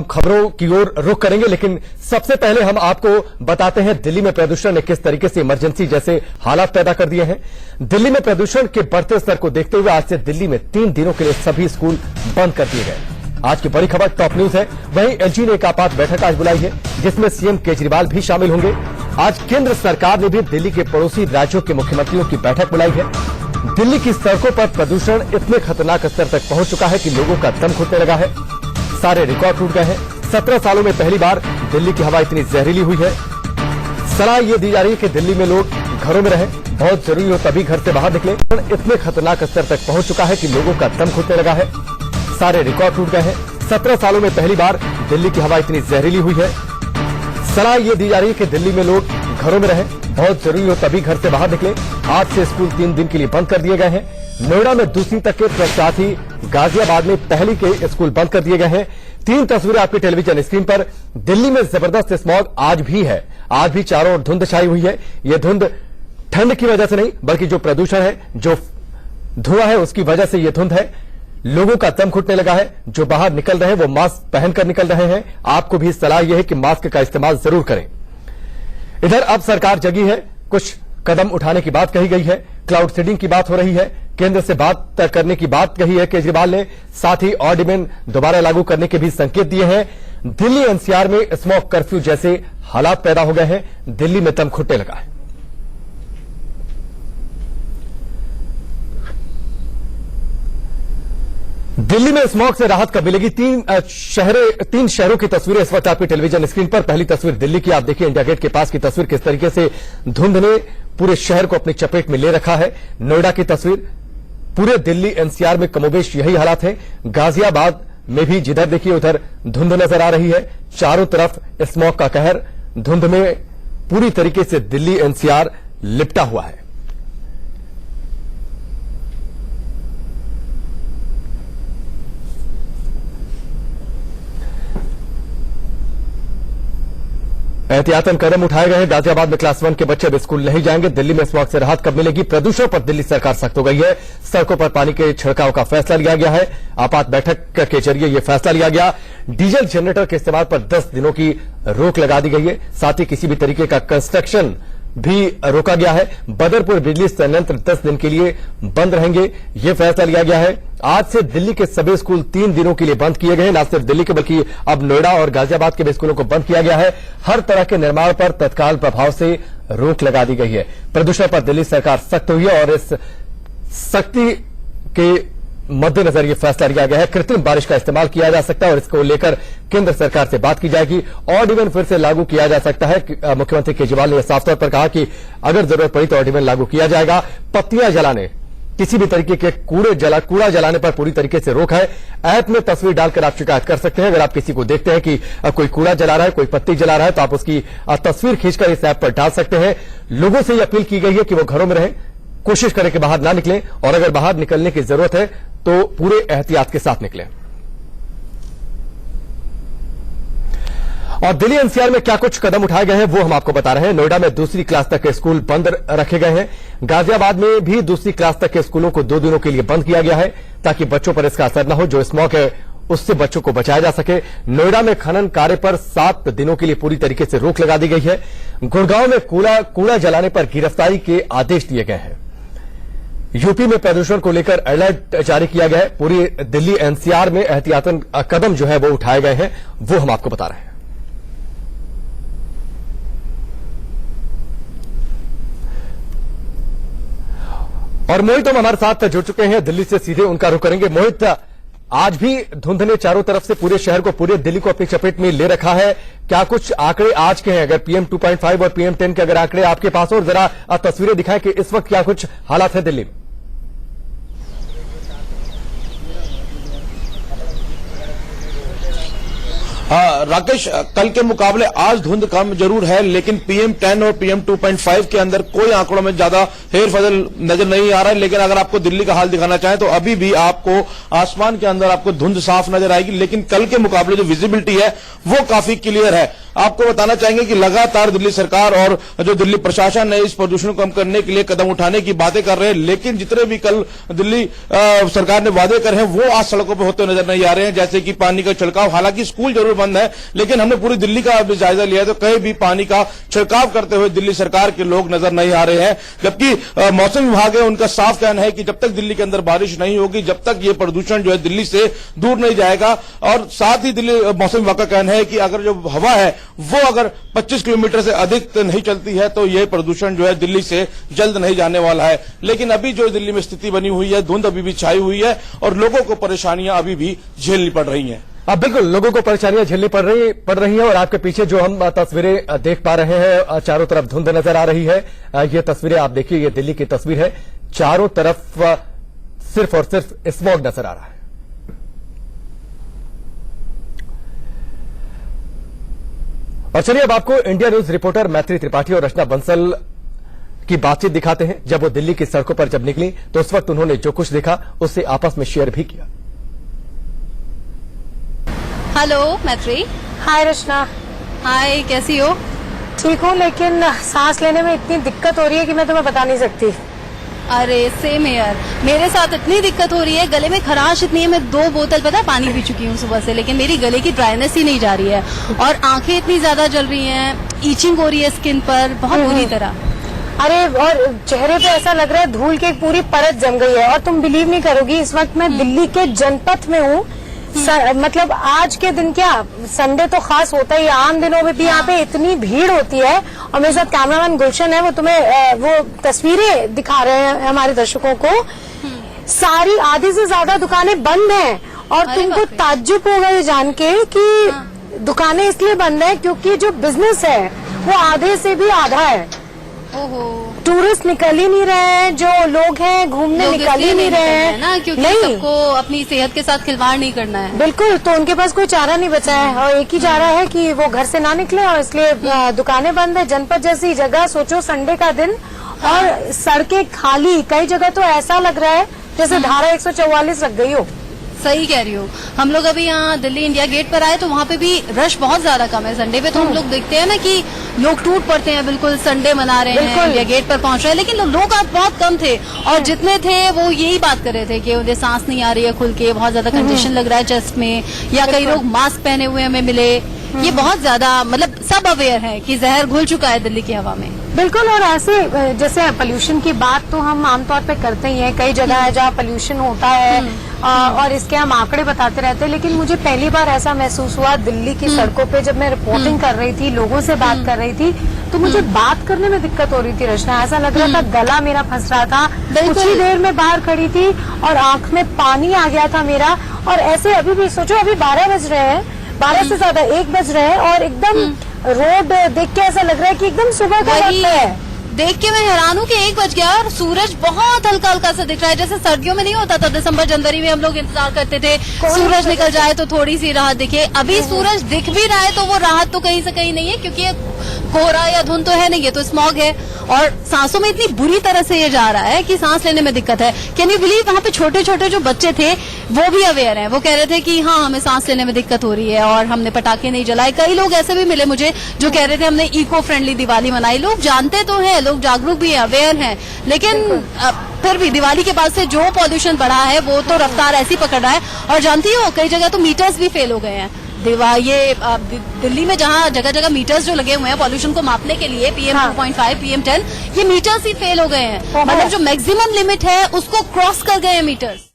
खबरों की ओर रुख करेंगे, लेकिन सबसे पहले हम आपको बताते हैं दिल्ली में प्रदूषण ने किस तरीके से इमरजेंसी जैसे हालात पैदा कर दिए हैं। दिल्ली में प्रदूषण के बढ़ते स्तर को देखते हुए आज से दिल्ली में 3 दिनों के लिए सभी स्कूल बंद कर दिए गए। आज की बड़ी खबर टॉप न्यूज है। वहीं एलजी ने एक आपात बैठक आज बुलाई है, जिसमें सीएम केजरीवाल भी शामिल होंगे। आज केंद्र सरकार ने भी दिल्ली के पड़ोसी राज्यों के मुख्यमंत्रियों की बैठक बुलाई है। दिल्ली की सड़कों पर प्रदूषण इतने खतरनाक स्तर तक पहुंच चुका है कि लोगों का दम घुटने लगा है। सारे रिकॉर्ड टूट गए हैं। 17 सालों में पहली बार दिल्ली की हवा इतनी जहरीली हुई है। सलाह ये दी जा रही है कि दिल्ली में लोग घरों में रहें, बहुत जरूरी हो तभी घर से बाहर निकलें। इतने खतरनाक स्तर तक पहुंच चुका है कि लोगों का दम घुटने लगा है। सारे रिकॉर्ड टूट गए हैं। 17 सालों में पहली बार दिल्ली की हवा इतनी जहरीली हुई है। सलाह ये दी जा रही है कि दिल्ली में लोग घरों में रहें, बहुत जरूरी हो तभी घर से बाहर निकलें। आज से स्कूल 3 दिन के लिए बंद कर दिए गए हैं। नोएडा में दूसरी तक के साथ ही गाजियाबाद में पहली के स्कूल बंद कर दिए गए हैं। 3 तस्वीरें आपकी टेलीविजन स्क्रीन पर। दिल्ली में जबरदस्त स्मॉग आज भी है। आज भी चारों ओर धुंध छाई हुई है। यह धुंध ठंड की वजह से नहीं, बल्कि जो प्रदूषण है, जो धुआं है, उसकी वजह से यह धुंध है। लोगों का दम घुटने लगा है। जो बाहर निकल रहे हैं वो मास्क पहनकर निकल रहे हैं। आपको भी सलाह यह है कि मास्क का इस्तेमाल जरूर करें। इधर अब सरकार जगी है, कुछ कदम उठाने की बात कही गई है। क्लाउड सीडिंग की बात हो रही है। केंद्र से बात करने की बात कही है केजरीवाल ने। साथ ही ऑड इवन दोबारा लागू करने के भी संकेत दिए हैं। दिल्ली एनसीआर में स्मॉग कर्फ्यू जैसे हालात पैदा हो गए हैं। दिल्ली में दम घुटने लगा है। दिल्ली में स्मॉग से राहत कब मिलेगी? 3 शहरों की तस्वीरें इस वक्त आपकी टेलीविजन स्क्रीन पर। पहली तस्वीर दिल्ली की, आप देखिए इंडिया गेट के पास की तस्वीर, किस तरीके से धुंध ने पूरे शहर को अपनी चपेट में ले रखा है। नोएडा की तस्वीर, पूरे दिल्ली एनसीआर में कमोबेश यही हालात है। गाजियाबाद में भी जिधर देखिए उधर धुंध नजर आ रही है। चारों तरफ स्मॉग का कहर, धुंध में पूरी तरीके से दिल्ली एनसीआर लिपटा हुआ है। एहतियातन कदम उठाए गए हैं। गाजियाबाद में क्लास 1 के बच्चे अब स्कूल नहीं जाएंगे। दिल्ली में स्मॉग से राहत कब मिलेगी? प्रदूषण पर दिल्ली सरकार सख्त हो गई है। सड़कों पर पानी के छिड़काव का फैसला लिया गया है। आपात बैठक के जरिए यह फैसला लिया गया। डीजल जनरेटर के इस्तेमाल पर 10 दिनों की रोक लगा दी गई है। साथ ही किसी भी तरीके का कंस्ट्रक्शन भी रोका गया है। बदरपुर बिजली संयंत्र 10 दिन के लिए बंद रहेंगे, यह फैसला लिया गया है। आज से दिल्ली के सभी स्कूल 3 दिनों के लिए बंद किए गए हैं। न सिर्फ दिल्ली के बल्कि अब नोएडा और गाजियाबाद के भी स्कूलों को बंद किया गया है। हर तरह के निर्माण पर तत्काल प्रभाव से रोक लगा दी गई है। प्रदूषण पर दिल्ली सरकार सख्त हुई है और इस सख्ती के मद्देनजर यह फैसला लिया गया है। कृत्रिम बारिश का इस्तेमाल किया जा सकता है और इसको लेकर केंद्र सरकार से बात की जाएगी। ऑड इवन फिर से लागू किया जा सकता है। मुख्यमंत्री केजरीवाल ने यह साफ तौर पर कहा कि अगर जरूरत पड़ी तो ऑड इवन लागू किया जाएगा। पत्तियां जलाने, किसी भी तरीके के कूड़ा जलाने पर पूरी तरीके से रोक है। ऐप में तस्वीर डालकर आप शिकायत कर सकते हैं। अगर आप किसी को देखते हैं कि कोई कूड़ा जला रहा है, कोई पत्ती जला रहा है, तो आप उसकी तस्वीर खींचकर इस ऐप पर डाल सकते हैं। लोगों से यह अपील की गई है कि वो घरों में रहें, कोशिश करें कि बाहर ना निकलें और अगर बाहर निकलने की जरूरत है तो पूरे एहतियात के साथ निकलें। और दिल्ली एनसीआर में क्या कुछ कदम उठाए गए हैं वो हम आपको बता रहे हैं। नोएडा में दूसरी क्लास तक के स्कूल बंद रखे गए हैं। गाजियाबाद में भी दूसरी क्लास तक के स्कूलों को 2 दिनों के लिए बंद किया गया है, ताकि बच्चों पर इसका असर न हो। जो स्मॉग है उससे बच्चों को बचाया जा सके। नोएडा में खनन कार्य पर 7 दिनों के लिए पूरी तरीके से रोक लगा दी गई है। गुड़गांव में कूड़ा जलाने पर गिरफ्तारी के आदेश दिए गए हैं। यूपी में प्रदूषण को लेकर अलर्ट जारी किया गया है। पूरी दिल्ली एनसीआर में एहतियातन कदम जो है वो उठाए गए हैं, वो हम आपको बता रहे हैं। और मोहित हम हमारे साथ जुड़ चुके हैं, दिल्ली से सीधे उनका रुख करेंगे। मोहित, आज भी धुंध ने चारों तरफ से पूरे शहर को, पूरे दिल्ली को अपनी चपेट में ले रखा है। क्या कुछ आंकड़े आज के हैं? अगर PM 2.5 और PM 10 के अगर आंकड़े आपके पास हो, और जरा तस्वीरें दिखाएं कि इस वक्त क्या कुछ हालात है दिल्ली में। राकेश, कल के मुकाबले आज धुंध कम जरूर है, लेकिन PM 10 और PM 2.5 के अंदर कोई आंकड़ों में ज्यादा हेरफेर नजर नहीं आ रहा है। लेकिन अगर आपको दिल्ली का हाल दिखाना चाहें तो अभी भी आपको आसमान के अंदर आपको धुंध साफ नजर आएगी, लेकिन कल के मुकाबले जो विजिबिलिटी है वो काफी क्लियर है। आपको बताना चाहेंगे कि लगातार दिल्ली सरकार और जो दिल्ली प्रशासन है इस प्रदूषण को कम करने के लिए कदम उठाने की बातें कर रहे हैं, लेकिन जितने भी कल दिल्ली सरकार ने वादे करे हैं वो आज सड़कों पर होते नजर नहीं आ रहे हैं। जैसे कि पानी का छिड़काव, हालांकि स्कूल जरूर बंद है, लेकिन हमने पूरी दिल्ली का अभी जायजा लिया तो कहीं भी पानी का छिड़काव करते हुए दिल्ली सरकार के लोग नजर नहीं आ रहे हैं। जबकि मौसम विभाग है उनका साफ कहना है कि जब तक दिल्ली के अंदर बारिश नहीं होगी, जब तक ये प्रदूषण जो है दिल्ली से दूर नहीं जाएगा। और साथ ही दिल्ली मौसम विभाग का कहना है कि अगर जो हवा है वो अगर 25 किलोमीटर से अधिक नहीं चलती है तो यह प्रदूषण जो है दिल्ली से जल्द नहीं जाने वाला है। लेकिन अभी जो दिल्ली में स्थिति बनी हुई है, धुंध अभी भी छाई हुई है और लोगों को परेशानियां अभी भी झेलनी पड़ रही हैं। अब बिल्कुल लोगों को परेशानियां झेलनी पड़ रही हैं और आपके पीछे जो हम तस्वीरें देख पा रहे हैं, चारों तरफ धुंध नजर आ रही है। ये तस्वीरें आप देखिए, ये दिल्ली की तस्वीर है, चारों तरफ सिर्फ और सिर्फ स्मॉग नजर आ रहा है। और चलिए अब आपको इंडिया न्यूज रिपोर्टर मैत्री त्रिपाठी और रचना बंसल की बातचीत दिखाते हैं। जब वो दिल्ली की सड़कों पर जब निकली तो उस वक्त उन्होंने जो कुछ देखा उससे आपस में शेयर भी किया। हेलो मैत्री। हाय रचना। हाय, कैसी हो? ठीक हूँ, लेकिन सांस लेने में इतनी दिक्कत हो रही है कि मैं तुम्हें बता नहीं सकती। अरे सेम यार, मेरे साथ इतनी दिक्कत हो रही है, गले में खराश इतनी है, मैं 2 बोतल पता पानी पी चुकी हूँ सुबह से, लेकिन मेरी गले की ड्राइनेस ही नहीं जा रही है और आंखें इतनी ज्यादा जल रही हैं, ईचिंग हो रही है स्किन पर बहुत बुरी तरह। अरे और चेहरे पे ऐसा लग रहा है धूल की एक पूरी परत जम गई है। और तुम बिलीव नहीं करोगी, इस वक्त मैं दिल्ली के जनपथ में हूँ। मतलब आज के दिन क्या, संडे तो खास होता ही है, आम दिनों में भी यहाँ पे इतनी भीड़ होती है। और मेरे साथ कैमरामैन गुलशन है, वो तुम्हें वो तस्वीरें दिखा रहे हैं हमारे दर्शकों को। सारी आधी से ज्यादा दुकानें बंद हैं और तुमको ताज्जुब होगा ये जान के कि दुकानें इसलिए बंद है क्योंकि जो बिजनेस है वो आधे से भी आधा है। ओहो, टूरिस्ट निकल ही नहीं रहे हैं, जो लोग हैं घूमने निकल ही नहीं रहे हैं ना, क्योंकि सबको अपनी सेहत के साथ खिलवाड़ नहीं करना है। बिल्कुल, तो उनके पास कोई चारा नहीं बचा है और एक ही चारा है कि वो घर से ना निकले और इसलिए दुकानें बंद है। जनपद जैसी जगह सोचो, संडे का दिन और सड़कें खाली, कई जगह तो ऐसा लग रहा है जैसे धारा 144 लग गई हो। सही कह रही हो। हम लोग अभी यहाँ दिल्ली इंडिया गेट पर आए तो वहाँ पे भी रश बहुत ज्यादा कम है। संडे पे तो हम लोग देखते हैं ना कि लोग टूट पड़ते हैं, बिल्कुल संडे मना रहे हैं, इंडिया गेट पर पहुंच रहे हैं, लेकिन लोग आज बहुत कम थे और जितने थे वो यही बात कर रहे थे कि उन्हें सांस नहीं आ रही है खुल के, बहुत ज्यादा कंजेशन लग रहा है चेस्ट में, या कई लोग मास्क पहने हुए हमें मिले। ये बहुत ज्यादा मतलब सब अवेयर है कि जहर घुल चुका है दिल्ली की हवा में। बिल्कुल, और ऐसे जैसे पोल्यूशन की बात तो हम आमतौर पे करते ही हैं, कई जगह है जहाँ पोल्यूशन होता है और इसके हम आंकड़े बताते रहते हैं। लेकिन मुझे पहली बार ऐसा महसूस हुआ दिल्ली की सड़कों पे जब मैं रिपोर्टिंग कर रही थी, लोगों से बात कर रही थी, तो मुझे बात करने में दिक्कत हो रही थी रचना। ऐसा लग रहा था गला मेरा फंस रहा था। कुछ ही देर में बाहर खड़ी थी और आंख में पानी आ गया था मेरा। और ऐसे अभी भी सोचो, अभी 12 बज रहे हैं, 12 से ज्यादा 1 बज रहे हैं और एकदम रोड देख के ऐसा लग रहा है कि एकदम सुबह का वक्त है। देख के मैं हैरान हूँ कि 1 बज गया और सूरज बहुत हल्का हल्का सा दिख रहा है। जैसे सर्दियों में नहीं होता था, दिसंबर जनवरी में हम लोग इंतजार करते थे सूरज निकल जाए तो थोड़ी सी राहत दिखे। अभी सूरज दिख भी रहा है तो वो राहत तो कहीं से कहीं नहीं है, क्योंकि ये कोहरा या धुंध तो है नहीं, ये तो स्मॉग है और सांसों में इतनी बुरी तरह से ये जा रहा है कि सांस लेने में दिक्कत है। कैन यू बिलीव, वहाँ पे छोटे छोटे जो बच्चे थे वो भी अवेयर हैं, वो कह रहे थे कि हाँ हमें सांस लेने में दिक्कत हो रही है और हमने पटाखे नहीं जलाए। कई लोग ऐसे भी मिले मुझे जो कह रहे थे हमने इको फ्रेंडली दिवाली मनाई। लोग जानते तो हैं, लोग जागरूक भी हैं, अवेयर हैं, लेकिन फिर भी दिवाली के बाद से जो पॉल्यूशन बढ़ा है वो तो रफ्तार ऐसी पकड़ रहा है। और जानती हो कई जगह तो मीटर्स भी फेल हो गए हैं। ये दिल्ली में जहाँ जगह जगह मीटर्स जो लगे हुए हैं पॉल्यूशन को मापने के लिए, PM 2.5, PM 10, ये मीटर्स ही फेल हो गए हैं। मतलब जो मैक्सिमम लिमिट है उसको क्रॉस कर गए हैं मीटर्स।